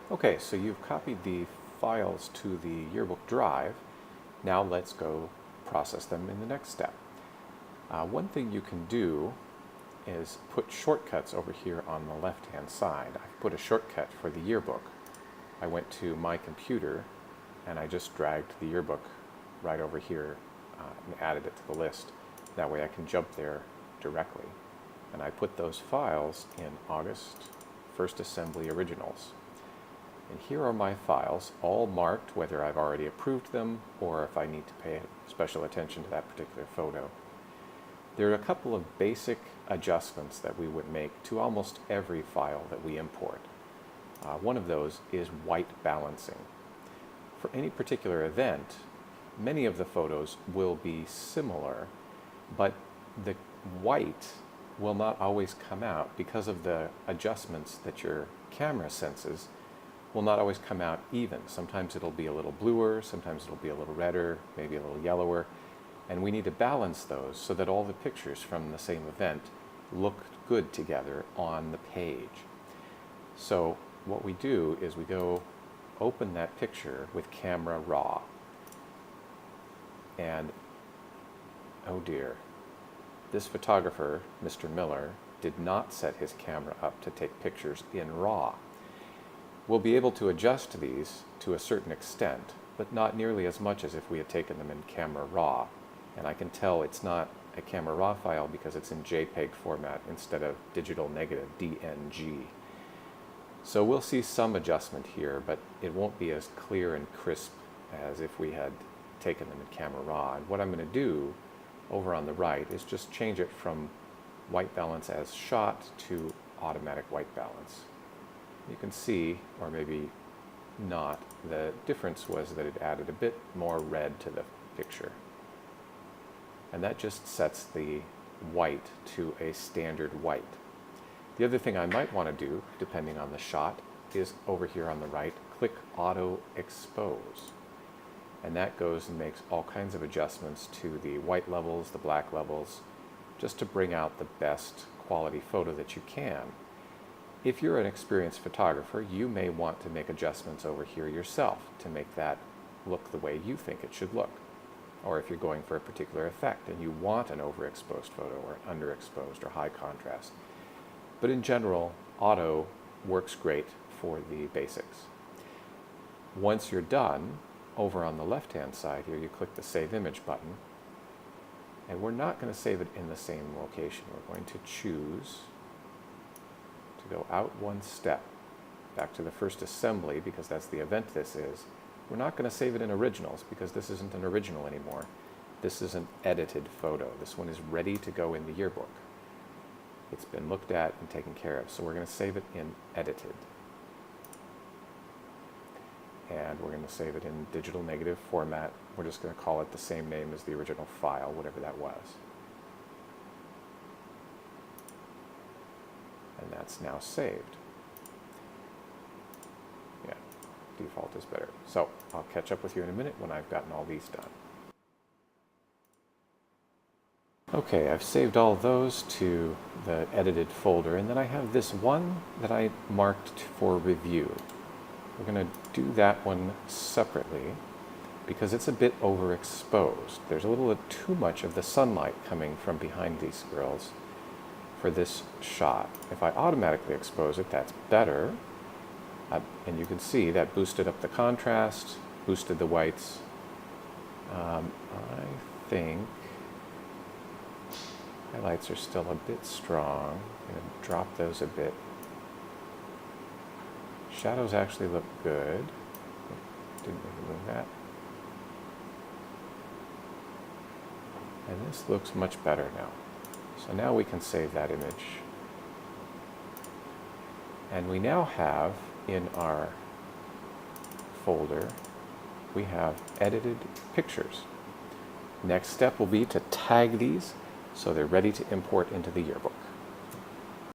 Okay, so you've copied the files to the yearbook drive. Now let's go process them in the next step. One thing you can do is put shortcuts over here on the left-hand side. I've put a shortcut for the yearbook. I went to My Computer and I just dragged the yearbook right over here and added it to the list. That way I can jump there directly. And I put those files in August First Assembly Originals. And here are my files, all marked whether I've already approved them or if I need to pay special attention to that particular photo. There are a couple of basic adjustments that we would make to almost every file that we import. One of those is white balancing. For any particular event, many of the photos will be similar, but the white will not always come out because of the adjustments that your camera senses will not always come out even. Sometimes it'll be a little bluer, sometimes it'll be a little redder, maybe a little yellower, and we need to balance those so that all the pictures from the same event look good together on the page. So what we do is we go open that picture with Camera Raw, and oh dear, this photographer, Mr. Miller, did not set his camera up to take pictures in RAW. We'll be able to adjust these to a certain extent, but not nearly as much as if we had taken them in Camera Raw. And I can tell it's not a Camera Raw file because it's in JPEG format instead of digital negative, DNG. So we'll see some adjustment here, but it won't be as clear and crisp as if we had taken them in Camera Raw. And what I'm going to do over on the right is just change it from white balance as shot to automatic white balance. You can see, or maybe not, the difference was that it added a bit more red to the picture. And that just sets the white to a standard white. The other thing I might want to do, depending on the shot, is over here on the right, click Auto Expose. And that goes and makes all kinds of adjustments to the white levels, the black levels, just to bring out the best quality photo that you can. If you're an experienced photographer, you may want to make adjustments over here yourself to make that look the way you think it should look. Or if you're going for a particular effect and you want an overexposed photo or an underexposed or high contrast. But in general, auto works great for the basics. Once you're done, over on the left-hand side here, you click the Save Image button. And we're not going to save it in the same location. We're going to choose to go out one step, back to the first assembly, because that's the event this is. We're not going to save it in originals because this isn't an original anymore. This is an edited photo. This one is ready to go in the yearbook. It's been looked at and taken care of. So we're going to save it in edited. And we're going to save it in digital negative format. We're just going to call it the same name as the original file, whatever that was. And that's now saved. Yeah, default is better. So I'll catch up with you in a minute when I've gotten all these done. Okay, I've saved all those to the edited folder, and then I have this one that I marked for review. We're going to do that one separately because it's a bit overexposed. There's a little too much of the sunlight coming from behind these girls for this shot. If I automatically expose it, that's better. And you can see that boosted up the contrast, boosted the whites. I think highlights are still a bit strong. I'm going to drop those a bit. Shadows actually look good. Didn't remove that. And this looks much better now. So now we can save that image. And we now have in our folder, we have edited pictures. Next step will be to tag these so they're ready to import into the yearbook.